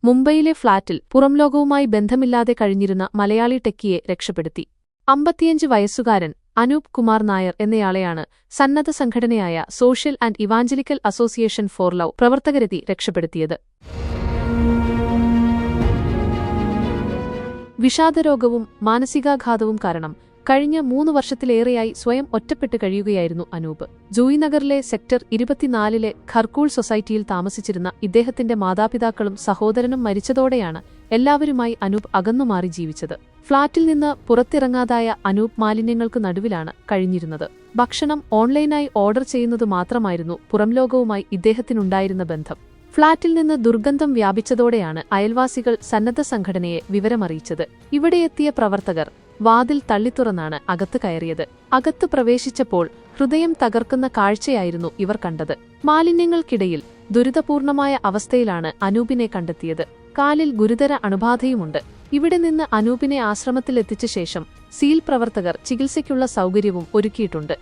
മുംബൈയിലെ ഫ്ളാറ്റിൽ പുറംലോകവുമായി ബന്ധമില്ലാതെ കഴിഞ്ഞിരുന്ന മലയാളി ടെക്കിയെ രക്ഷപ്പെടുത്തി. 55 വയസ്സുകാരൻ അനൂപ് കുമാർ നായർ എന്നയാളെയാണ് സന്നദ്ധ സംഘടനയായ social and evangelical association for love പ്രവർത്തകരെത്തി രക്ഷപ്പെടുത്തിയത്. വിഷാദരോഗവും മാനസികാഘാതവും കാരണം കഴിഞ്ഞ 3 വർഷത്തിലേറെയായി സ്വയം ഒറ്റപ്പെട്ട് കഴിയുകയായിരുന്നു അനൂപ്. ജൂയിനഗറിലെ സെക്ടർ 24-ലെ ഖർകൂൾ സൊസൈറ്റിയിൽ താമസിച്ചിരുന്ന ഇദ്ദേഹത്തിന്റെ മാതാപിതാക്കളും സഹോദരനും മരിച്ചതോടെയാണ് എല്ലാവരുമായി അനൂപ് അകന്നുമാറി ജീവിച്ചത്. ഫ്ളാറ്റിൽ നിന്ന് പുറത്തിറങ്ങാതായ അനൂപ് മാലിന്യങ്ങൾക്ക് നടുവിലാണ് കഴിഞ്ഞിരുന്നത്. ഭക്ഷണം ഓൺലൈനായി ഓർഡർ ചെയ്യുന്നത് മാത്രമായിരുന്നു പുറംലോകവുമായി ഇദ്ദേഹത്തിനുണ്ടായിരുന്ന ബന്ധം. ഫ്ളാറ്റിൽ നിന്ന് ദുർഗന്ധം വ്യാപിച്ചതോടെയാണ് അയൽവാസികൾ സന്നദ്ധ സംഘടനയെ വിവരമറിയിച്ചത്. ഇവിടെയെത്തിയ പ്രവർത്തകർ വാതിൽ തള്ളിത്തുറന്നാണ് അകത്ത് കയറിയത്. അകത്ത് പ്രവേശിച്ചപ്പോൾ ഹൃദയം തകർക്കുന്ന കാഴ്ചയായിരുന്നു ഇവർ കണ്ടത്. മാലിന്യങ്ങൾക്കിടയിൽ ദുരിതപൂർണമായ അവസ്ഥയിലാണ് അനൂപിനെ കണ്ടെത്തിയത്. കാലിൽ ഗുരുതര അണുബാധയുമുണ്ട്. ഇവിടെ നിന്ന് അനൂപിനെ ആശ്രമത്തിലെത്തിച്ച ശേഷം സീൽ പ്രവർത്തകർ ചികിത്സയ്ക്കുള്ള സൗകര്യവും ഒരുക്കിയിട്ടുണ്ട്.